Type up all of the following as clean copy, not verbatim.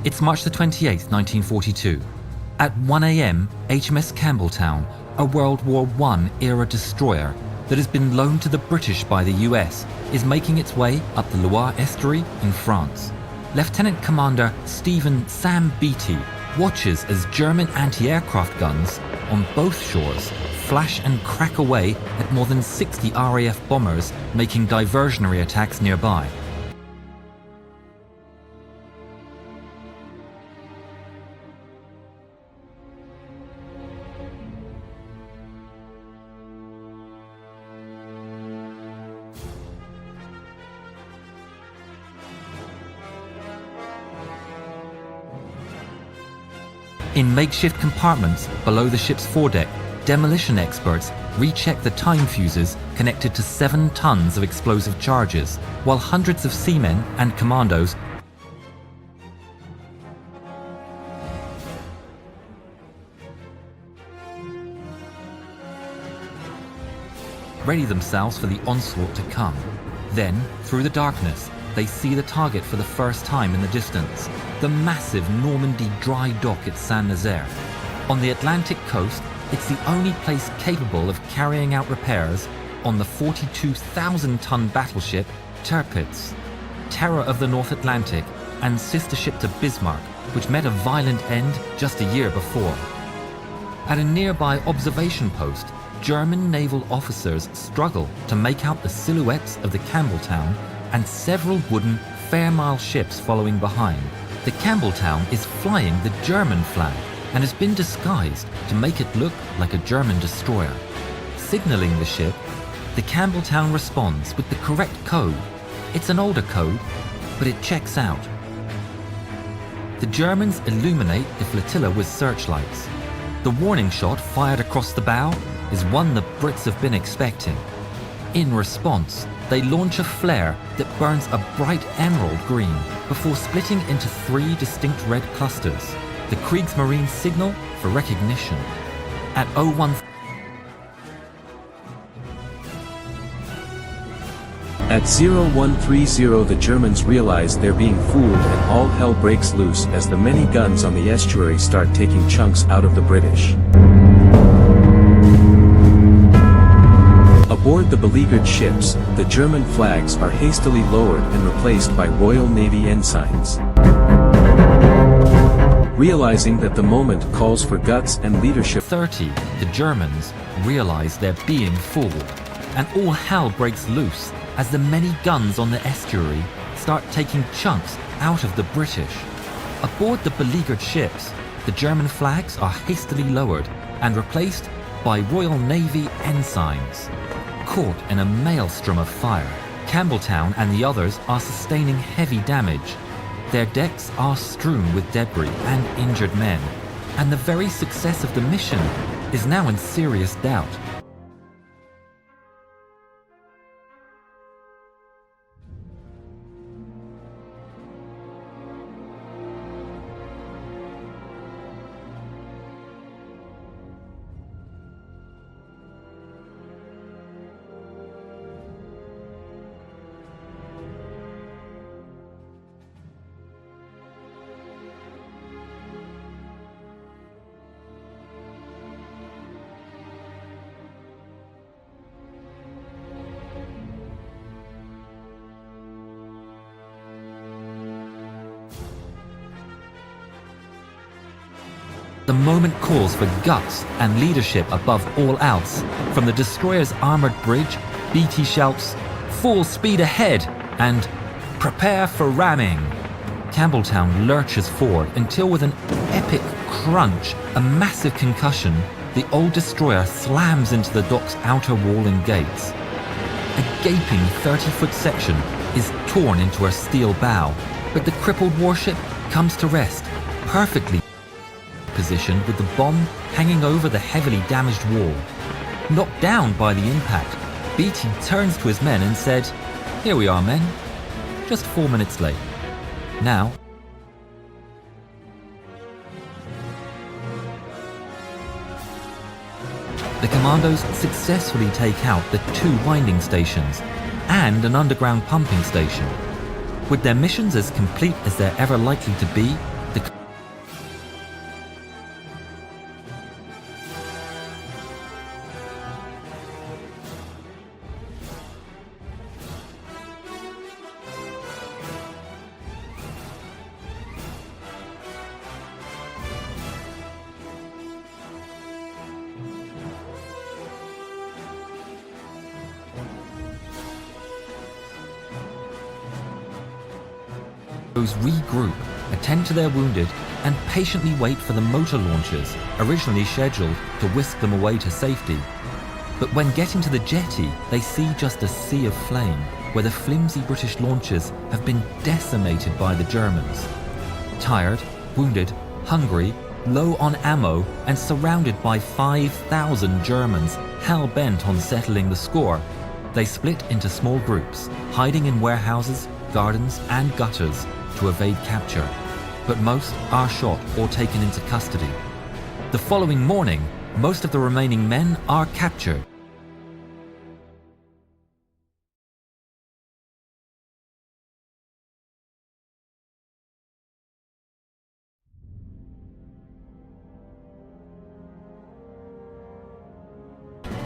It's March the 28th, 1942. At 1 a.m, HMS Campbelltown, a World War I era destroyer that has been loaned to the British by the US, is making its way up the Loire estuary in France. Lieutenant Commander Stephen Sam Beatty watches as German anti-aircraft guns on both shores flash and crack away at more than 60 RAF bombers making diversionary attacks nearby. In makeshift compartments below the ship's foredeck, demolition experts recheck the time fuses connected to 7 tons of explosive charges, while hundreds of seamen and commandos ready themselves for the onslaught to come. Then, through the darkness, they see the target for the first time in the distance, the massive Normandy dry dock at Saint-Nazaire. On the Atlantic coast, it's the only place capable of carrying out repairs on the 42,000-ton battleship Tirpitz, terror of the North Atlantic and sister ship to Bismarck, which met a violent end just a year before. At a nearby observation post, German naval officers struggle to make out the silhouettes of the Campbelltown and several wooden Fairmile ships following behind. The Campbelltown is flying the German flag and has been disguised to make it look like a German destroyer. Signaling the ship, the Campbelltown responds with the correct code. It's an older code, but it checks out. The Germans illuminate the flotilla with searchlights. The warning shot fired across the bow is one the Brits have been expecting. In response, they launch a flare that burns a bright emerald green before splitting into 3 distinct red clusters, the Kriegsmarine signal for recognition. At 01. At 0130 the Germans realize they're being fooled and all hell breaks loose as the many guns on the estuary start taking chunks out of the British. Aboard the beleaguered ships, the German flags are hastily lowered and replaced by Royal Navy ensigns. Realizing that the moment calls for guts and leadership, 30, the Germans realize they're being fooled, and all hell breaks loose as the many guns on the estuary start taking chunks out of the British. Aboard the beleaguered ships, the German flags are hastily lowered and replaced by Royal Navy ensigns. Caught in a maelstrom of fire, Campbelltown and the others are sustaining heavy damage. Their decks are strewn with debris and injured men, and the very success of the mission is now in serious doubt. The moment calls for guts and leadership above all else. From the destroyer's armored bridge, Beatty shouts, "Full speed ahead!" and "Prepare for ramming!" Campbelltown lurches forward until with an epic crunch, a massive concussion, the old destroyer slams into the dock's outer wall and gates. A gaping 30-foot section is torn into her steel bow, but the crippled warship comes to rest, perfectly positioned with the bomb hanging over the heavily damaged wall. Knocked down by the impact, Beatty turns to his men and said, "Here we are, men. Just 4 minutes late. Now, the commandos successfully take out the 2 winding stations and an underground pumping station. With their missions as complete as they're ever likely to be, the regroup, attend to their wounded, and patiently wait for the motor launches, originally scheduled to whisk them away to safety. But when getting to the jetty, they see just a sea of flame, where the flimsy British launchers have been decimated by the Germans. Tired, wounded, hungry, low on ammo, and surrounded by 5,000 Germans hell-bent on settling the score, they split into small groups, hiding in warehouses, gardens, and gutters to evade capture. But most are shot or taken into custody. The following morning, most of the remaining men are captured.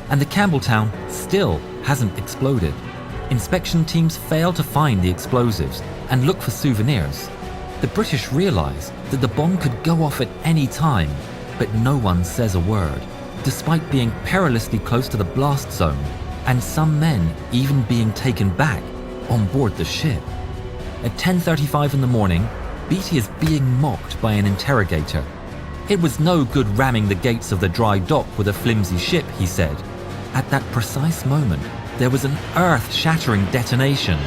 And the Campbelltown still hasn't exploded. Inspection teams fail to find the explosives and look for souvenirs. The British realise that the bomb could go off at any time, but no one says a word, despite being perilously close to the blast zone, and some men even being taken back on board the ship. At 10:35 in the morning, Beatty is being mocked by an interrogator. "It was no good ramming the gates of the dry dock with a flimsy ship," he said. At that precise moment, there was an earth-shattering detonation.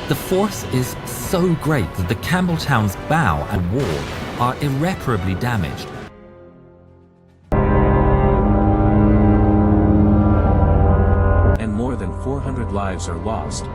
The force is so great that the Campbelltown's bow and wall are irreparably damaged. And more than 400 lives are lost.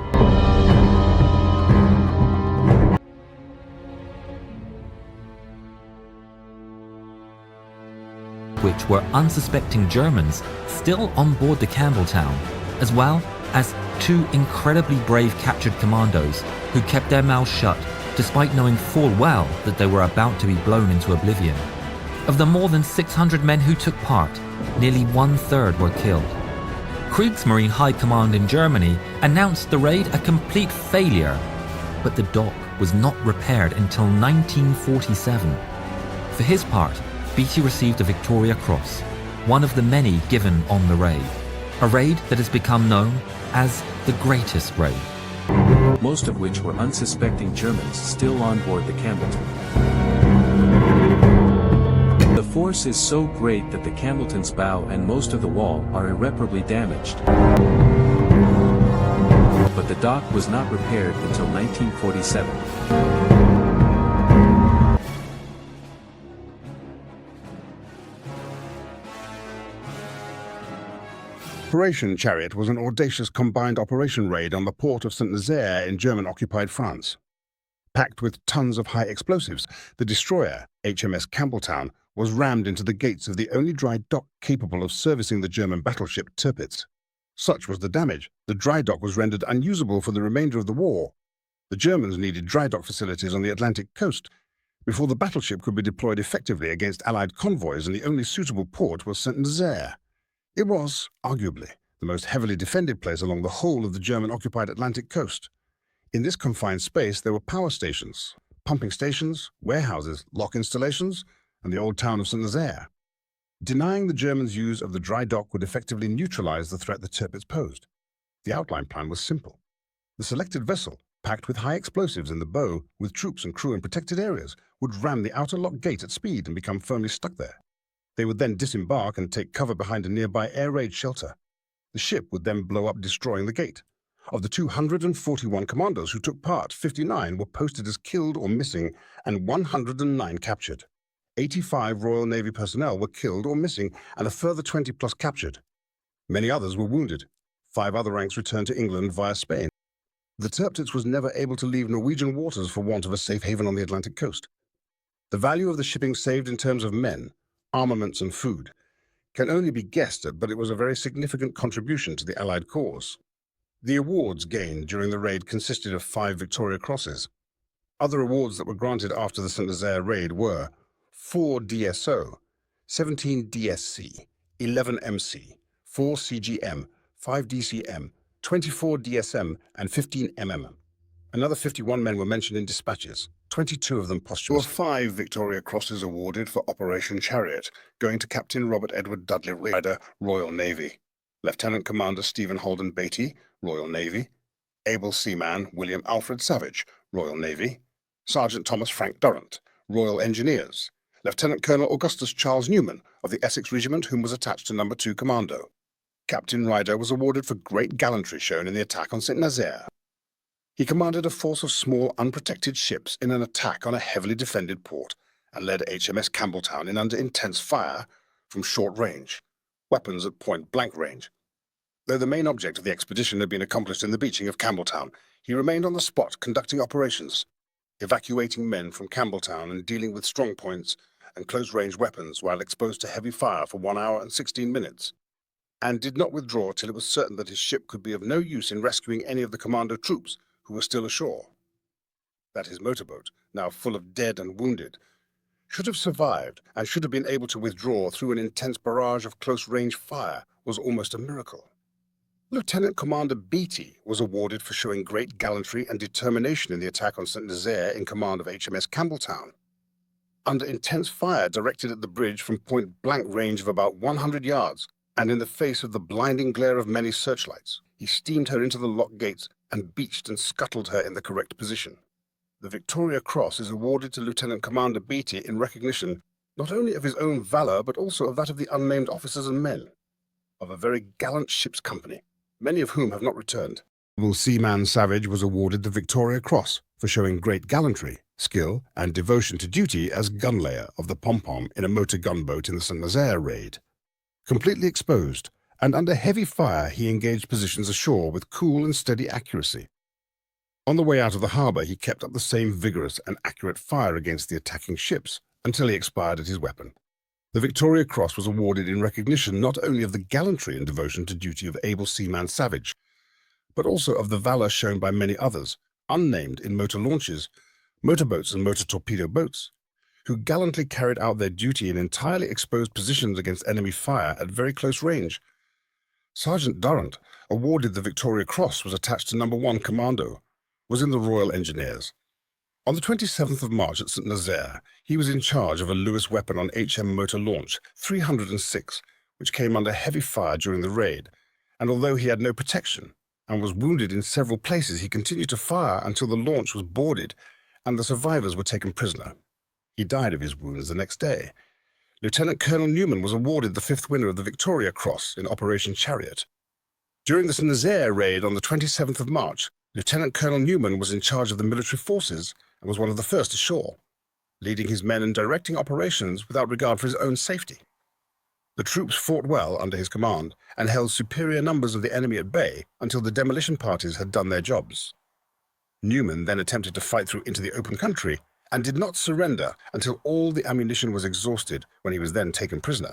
Which were unsuspecting Germans still on board the Campbelltown, as well as 2 incredibly brave captured commandos who kept their mouths shut despite knowing full well that they were about to be blown into oblivion. Of the more than 600 men who took part, nearly 1/3 were killed. Kriegsmarine High Command in Germany announced the raid a complete failure, but the dock was not repaired until 1947. For his part, Beatty received a Victoria Cross, one of the many given on the raid, a raid that has become known as the greatest raid. Most of which were unsuspecting Germans still on board the Campbellton. The force is so great that the Campbellton's bow and most of the wall are irreparably damaged. But the dock was not repaired until 1947. Operation Chariot was an audacious combined operation raid on the port of Saint-Nazaire in German-occupied France. Packed with tons of high explosives, the destroyer, HMS Campbelltown, was rammed into the gates of the only dry dock capable of servicing the German battleship Tirpitz. Such was the damage, the dry dock was rendered unusable for the remainder of the war. The Germans needed dry dock facilities on the Atlantic coast before the battleship could be deployed effectively against Allied convoys, and the only suitable port was Saint-Nazaire. It was, arguably, the most heavily defended place along the whole of the German-occupied Atlantic coast. In this confined space, there were power stations, pumping stations, warehouses, lock installations, and the old town of Saint-Nazaire. Denying the Germans' use of the dry dock would effectively neutralize the threat the Tirpitz posed. The outline plan was simple. The selected vessel, packed with high explosives in the bow, with troops and crew in protected areas, would ram the outer lock gate at speed and become firmly stuck there. They would then disembark and take cover behind a nearby air raid shelter. The ship would then blow up, destroying the gate. Of the 241 commandos who took part, 59 were posted as killed or missing and 109 captured. 85 Royal Navy personnel were killed or missing and a further 20+ captured. Many others were wounded. 5 other ranks returned to England via Spain. The Tirpitz was never able to leave Norwegian waters for want of a safe haven on the Atlantic coast. The value of the shipping saved in terms of men, armaments and food can only be guessed at, but it was a very significant contribution to the Allied cause. The awards gained during the raid consisted of 5 Victoria Crosses. Other awards that were granted after the Saint-Nazaire raid were 4 DSO, 17 DSC, 11 MC, 4 CGM, 5 DCM, 24 DSM, and 15 MM. Another 51 men were mentioned in dispatches, 22 of them posthumous. There were 5 Victoria Crosses awarded for Operation Chariot, going to Captain Robert Edward Dudley Ryder, Royal Navy, Lieutenant Commander Stephen Holden Beatty, Royal Navy, Able Seaman William Alfred Savage, Royal Navy, Sergeant Thomas Frank Durrant, Royal Engineers, Lieutenant Colonel Augustus Charles Newman of the Essex Regiment, whom was attached to No. 2 Commando. Captain Ryder was awarded for great gallantry shown in the attack on St. Nazaire. He commanded a force of small, unprotected ships in an attack on a heavily defended port and led HMS Campbelltown in under intense fire from short range, weapons at point-blank range. Though the main object of the expedition had been accomplished in the beaching of Campbelltown, he remained on the spot conducting operations, evacuating men from Campbelltown and dealing with strong points and close-range weapons while exposed to heavy fire for 1 hour and 16 minutes, and did not withdraw till it was certain that his ship could be of no use in rescuing any of the commando troops who were still ashore. That his motorboat, now full of dead and wounded, should have survived and should have been able to withdraw through an intense barrage of close-range fire was almost a miracle. Lieutenant Commander Beatty was awarded for showing great gallantry and determination in the attack on St. Nazaire in command of HMS Campbelltown. Under intense fire directed at the bridge from point-blank range of about 100 yards, and in the face of the blinding glare of many searchlights, he steamed her into the lock gates and beached and scuttled her in the correct position. The Victoria Cross is awarded to Lieutenant Commander Beatty in recognition not only of his own valor but also of that of the unnamed officers and men of a very gallant ship's company, many of whom have not returned. Seaman Savage was awarded the Victoria Cross for showing great gallantry, skill, and devotion to duty as gunlayer of the pom-pom in a motor gunboat in the St. Nazaire raid. Completely exposed, and under heavy fire he engaged positions ashore with cool and steady accuracy. On the way out of the harbour he kept up the same vigorous and accurate fire against the attacking ships until he expired at his weapon. The Victoria Cross was awarded in recognition not only of the gallantry and devotion to duty of able Seaman Savage, but also of the valour shown by many others, unnamed in motor launches, motorboats and motor torpedo boats, who gallantly carried out their duty in entirely exposed positions against enemy fire at very close range. Sergeant Durrant, awarded the Victoria Cross, was attached to No. 1 Commando, was in the Royal Engineers. On the 27th of March at St. Nazaire, he was in charge of a Lewis weapon on HM motor launch 306, which came under heavy fire during the raid, and although he had no protection and was wounded in several places, he continued to fire until the launch was boarded and the survivors were taken prisoner. He died of his wounds the next day. Lieutenant Colonel Newman was awarded the 5th winner of the Victoria Cross in Operation Chariot. During the St. Nazaire raid on the 27th of March, Lieutenant Colonel Newman was in charge of the military forces and was one of the first ashore, leading his men and directing operations without regard for his own safety. The troops fought well under his command and held superior numbers of the enemy at bay until the demolition parties had done their jobs. Newman then attempted to fight through into the open country and did not surrender until all the ammunition was exhausted, when he was then taken prisoner.